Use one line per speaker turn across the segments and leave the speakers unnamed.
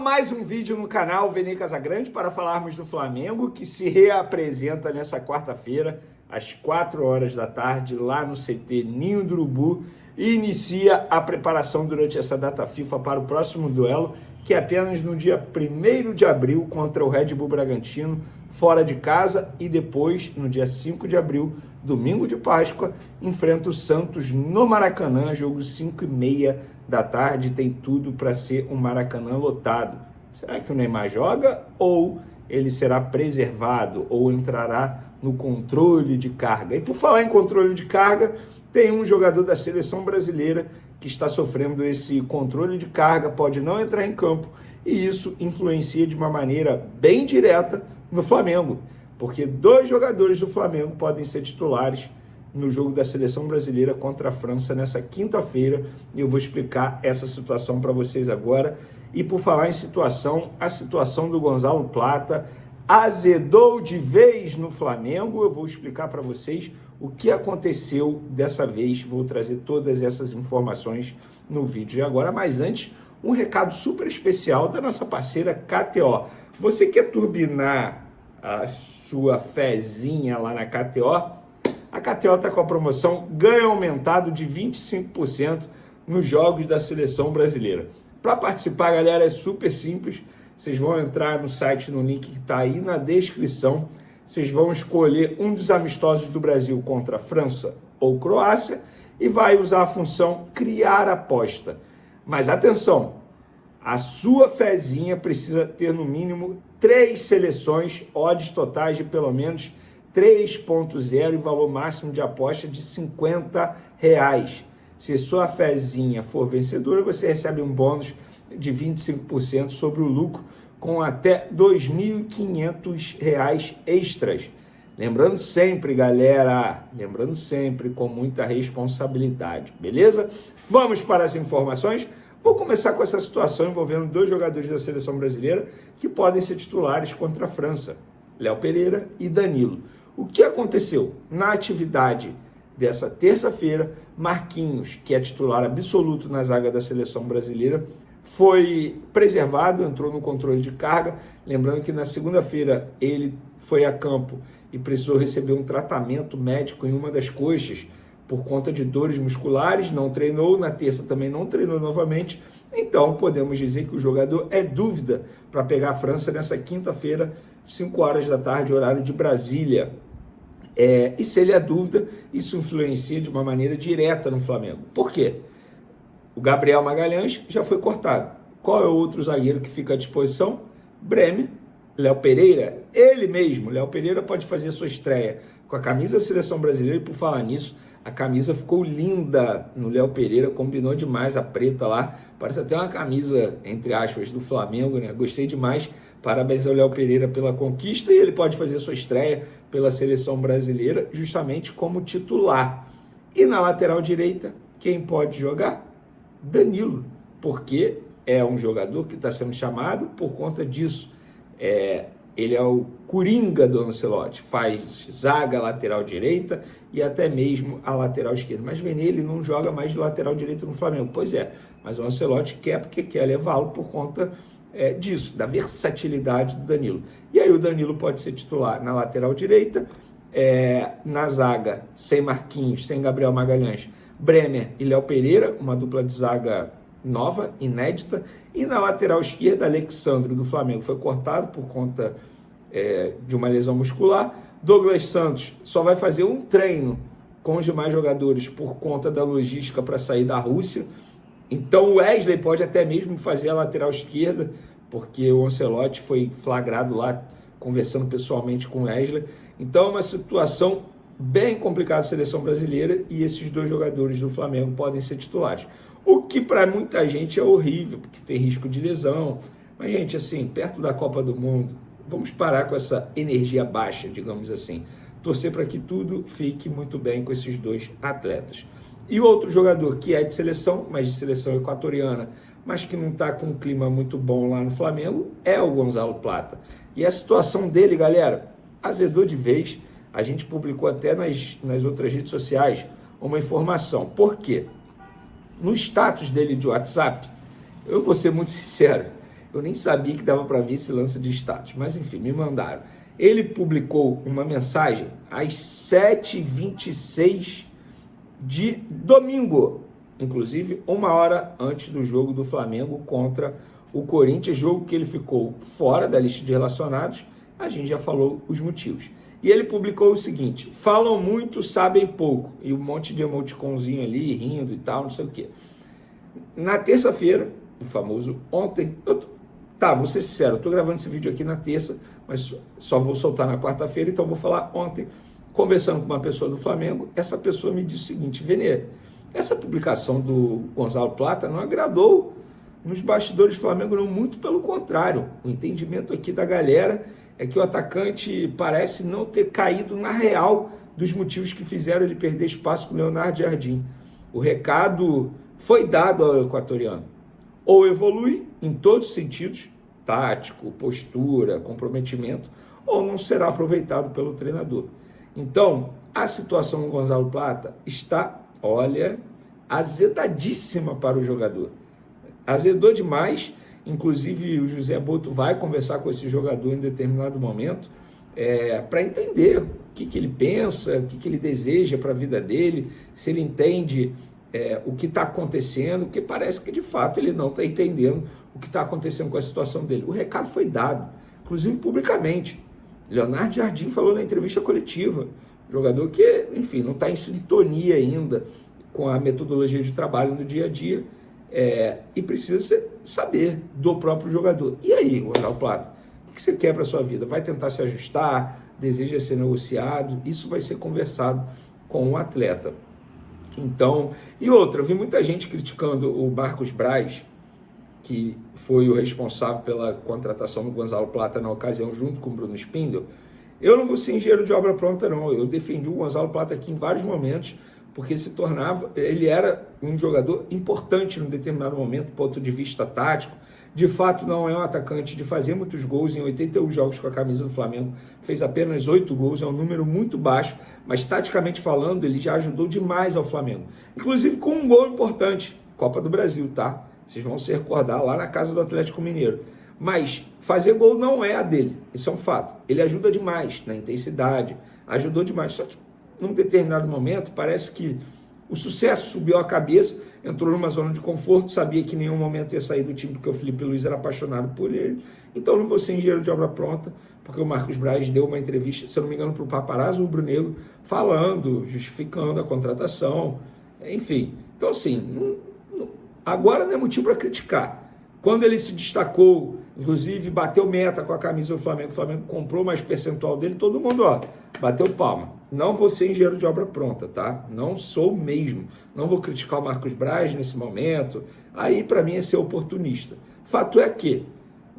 Mais um vídeo no canal Vene Casagrande para falarmos do Flamengo, que se reapresenta nessa quarta-feira, às 4 horas da tarde, lá no CT Ninho do Urubu, e inicia a preparação durante essa data FIFA para o próximo duelo, que é apenas no dia 1º de abril contra o Red Bull Bragantino, fora de casa, e depois, no dia 5 de abril, domingo de Páscoa, enfrenta o Santos no Maracanã, jogo 5h30 da tarde, tem tudo para ser um Maracanã lotado. Será que o Neymar joga ou ele será preservado ou entrará no controle de carga? E por falar em controle de carga, tem um jogador da seleção brasileira que está sofrendo esse controle de carga, pode não entrar em campo, e isso influencia de uma maneira bem direta no Flamengo, porque 2 jogadores do Flamengo podem ser titulares no jogo da seleção brasileira contra a França nessa quinta-feira, e eu vou explicar essa situação para vocês agora. E por falar em situação, a situação do Gonzalo Plata azedou de vez no Flamengo. Eu vou explicar para vocês o que aconteceu dessa vez, vou trazer todas essas informações no vídeo de agora, mas antes, um recado super especial da nossa parceira KTO. Você quer turbinar a sua fezinha lá na KTO? A KTO está com a promoção ganho aumentado de 25% nos jogos da seleção brasileira. Para participar, galera, é super simples. Vocês vão entrar no site, no link que está aí na descrição. Vocês vão escolher um dos amistosos do Brasil contra a França ou Croácia e vai usar a função criar aposta. Mas atenção, a sua fezinha precisa ter no mínimo 3 seleções, odds totais de pelo menos 3.0 e valor máximo de aposta de R$50. Se sua fezinha for vencedora, você recebe um bônus de 25% sobre o lucro, com até R$ 2.500 extras. Lembrando sempre, galera, com muita responsabilidade, beleza? Vamos para as informações. Vou começar com essa situação envolvendo 2 jogadores da seleção brasileira que podem ser titulares contra a França, Léo Pereira e Danilo. O que aconteceu? Na atividade dessa terça-feira, Marquinhos, que é titular absoluto na zaga da seleção brasileira, foi preservado, entrou no controle de carga. Lembrando que na segunda-feira ele foi a campo e precisou receber um tratamento médico em uma das coxas por conta de dores musculares, não treinou, na terça também não treinou novamente. Então podemos dizer que o jogador é dúvida para pegar a França nessa quinta-feira, 5 horas da tarde, horário de Brasília. E se ele é dúvida, isso influencia de uma maneira direta no Flamengo. Por quê? O Gabriel Magalhães já foi cortado. Qual é o outro zagueiro que fica à disposição? Bremer, Léo Pereira, ele mesmo. Léo Pereira pode fazer sua estreia com a camisa da seleção brasileira, e por falar nisso, a camisa ficou linda no Léo Pereira, combinou demais a preta lá, parece até uma camisa, entre aspas, do Flamengo, né? Gostei demais. Parabéns ao Léo Pereira pela conquista, e ele pode fazer sua estreia pela seleção brasileira justamente como titular. E na lateral direita, quem pode jogar? Danilo, porque é um jogador que está sendo chamado por conta disso. Ele é o coringa do Ancelotti, faz zaga, lateral direita e até mesmo a lateral esquerda. Mas Vene, ele não joga mais de lateral direito no Flamengo. Pois é, mas o Ancelotti quer, porque quer levá-lo por conta disso, da versatilidade do Danilo. E aí o Danilo pode ser titular na lateral direita, na zaga, sem Marquinhos, sem Gabriel Magalhães, Bremer e Léo Pereira, uma dupla de zaga nova, inédita, e na lateral esquerda, Alexandre do Flamengo foi cortado por conta de uma lesão muscular. Douglas Santos só vai fazer um treino com os demais jogadores por conta da logística para sair da Rússia. Então o Wesley pode até mesmo fazer a lateral esquerda, porque o Ancelotti foi flagrado lá conversando pessoalmente com o Wesley. Então é uma situação bem complicada a seleção brasileira, e esses 2 jogadores do Flamengo podem ser titulares. O que para muita gente é horrível, porque tem risco de lesão. Mas, gente, assim, perto da Copa do Mundo, vamos parar com essa energia baixa, digamos assim. Torcer para que tudo fique muito bem com esses 2 atletas. E o outro jogador que é de seleção, mas de seleção equatoriana, mas que não está com um clima muito bom lá no Flamengo, é o Gonzalo Plata. E a situação dele, galera, azedou de vez. A gente publicou até nas outras redes sociais uma informação. Por quê? No status dele de WhatsApp, eu vou ser muito sincero, Eu nem sabia que dava para ver esse lance de status, mas enfim, me mandaram. Ele publicou uma mensagem às 7h26 de domingo, inclusive 1 hora antes do jogo do Flamengo contra o Corinthians, jogo que ele ficou fora da lista de relacionados. A gente já falou os motivos. E ele publicou o seguinte: falam muito, sabem pouco. E um monte de emoticonzinho ali, rindo e tal, não sei o quê. Na terça-feira, o famoso ontem, vou ser sincero, eu tô gravando esse vídeo aqui na terça, mas só vou soltar na quarta-feira, então vou falar ontem, conversando com uma pessoa do Flamengo. Essa pessoa me disse o seguinte: Vene, essa publicação do Gonzalo Plata não agradou nos bastidores do Flamengo, não, muito pelo contrário. O entendimento aqui da galera é que o atacante parece não ter caído na real dos motivos que fizeram ele perder espaço com o Leonardo Jardim. O recado foi dado ao equatoriano: ou evolui em todos os sentidos, tático, postura, comprometimento, ou não será aproveitado pelo treinador. Então, a situação do Gonzalo Plata está, olha, azedadíssima para o jogador. Azedou demais. Inclusive o José Boto vai conversar com esse jogador em determinado momento para entender o que ele pensa, o que ele deseja para a vida dele, se ele entende o que está acontecendo, porque parece que de fato ele não está entendendo o que está acontecendo com a situação dele. O recado foi dado, inclusive publicamente. Leonardo Jardim falou na entrevista coletiva, jogador que, enfim, não está em sintonia ainda com a metodologia de trabalho no dia a dia, e precisa saber do próprio jogador. E aí, Gonzalo Plata, o que você quer para a sua vida? Vai tentar se ajustar? Deseja ser negociado? Isso vai ser conversado com o atleta. Então, e outra, eu vi muita gente criticando o Marcos Braz, que foi o responsável pela contratação do Gonzalo Plata na ocasião, junto com o Bruno Spindel. Eu não vou ser engenheiro de obra pronta, não. Eu defendi o Gonzalo Plata aqui em vários momentos, porque ele era um jogador importante num determinado momento, do ponto de vista tático. De fato, não é um atacante de fazer muitos gols. Em 81 jogos com a camisa do Flamengo, fez apenas 8 gols, é um número muito baixo, mas taticamente falando, ele já ajudou demais ao Flamengo. Inclusive com um gol importante, Copa do Brasil, tá? Vocês vão se recordar lá na casa do Atlético Mineiro. Mas fazer gol não é a dele, isso é um fato. Ele ajuda demais na intensidade, ajudou demais, só que num determinado momento, parece que o sucesso subiu a cabeça, entrou numa zona de conforto, sabia que em nenhum momento ia sair do time, porque o Felipe Luiz era apaixonado por ele. Então não vou ser engenheiro de obra pronta, porque o Marcos Braz deu uma entrevista, se eu não me engano, para o Paparazzo Rubro-Negro, falando, justificando a contratação, enfim. Então, assim, agora não é motivo para criticar. Quando ele se destacou, inclusive bateu meta com a camisa do Flamengo, o Flamengo comprou mais percentual dele, todo mundo, bateu palma. Não vou ser engenheiro de obra pronta, tá? Não sou mesmo. Não vou criticar o Marcos Braz nesse momento. Aí, para mim, é ser oportunista. Fato é que,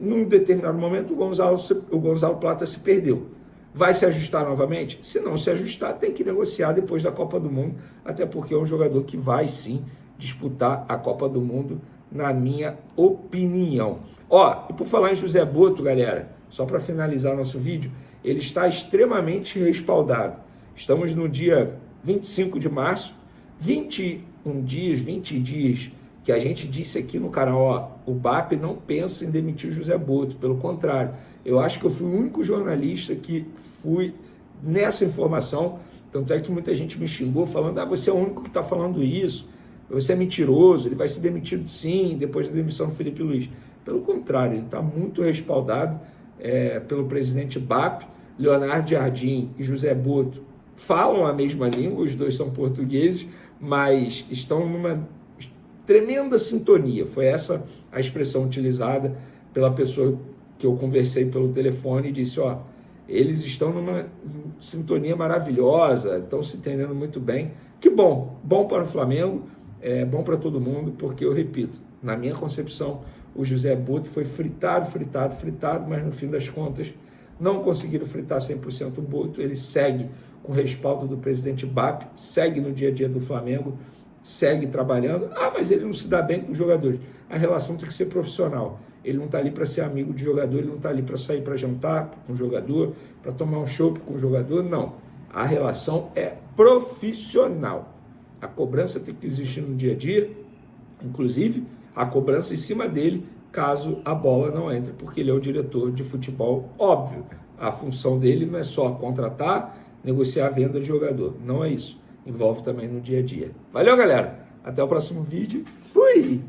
num determinado momento, o Gonzalo Plata se perdeu. Vai se ajustar novamente? Se não se ajustar, tem que negociar depois da Copa do Mundo, até porque é um jogador que vai, sim, disputar a Copa do Mundo, na minha opinião. E por falar em José Boto, galera, só para finalizar nosso vídeo, ele está extremamente respaldado. Estamos no dia 25 de março, 20 dias que a gente disse aqui no canal, o BAP não pensa em demitir o José Boto, pelo contrário, eu acho que eu fui o único jornalista que fui nessa informação, tanto é que muita gente me xingou falando, você é o único que está falando isso, você é mentiroso, ele vai ser demitido sim, depois da demissão do Felipe Luiz. Pelo contrário, ele está muito respaldado pelo presidente BAP. Leonardo Jardim e José Boto falam a mesma língua, os dois são portugueses, mas estão numa tremenda sintonia. Foi essa a expressão utilizada pela pessoa que eu conversei pelo telefone e disse, eles estão numa sintonia maravilhosa, estão se entendendo muito bem. Que bom para o Flamengo, bom para todo mundo, porque eu repito, na minha concepção, o José Boto foi fritado, mas no fim das contas não conseguiram fritar 100% o Boto. Ele segue com o respaldo do presidente BAP, segue no dia a dia do Flamengo, segue trabalhando. Mas ele não se dá bem com os jogadores. A relação tem que ser profissional. Ele não está ali para ser amigo de jogador, ele não está ali para sair para jantar com o jogador, para tomar um chopp com o jogador, não. A relação é profissional. A cobrança tem que existir no dia a dia, inclusive a cobrança em cima dele caso a bola não entre, porque ele é o diretor de futebol, óbvio. A função dele não é só contratar, negociar a venda de jogador, não é isso. Envolve também no dia a dia. Valeu, galera! Até o próximo vídeo. Fui!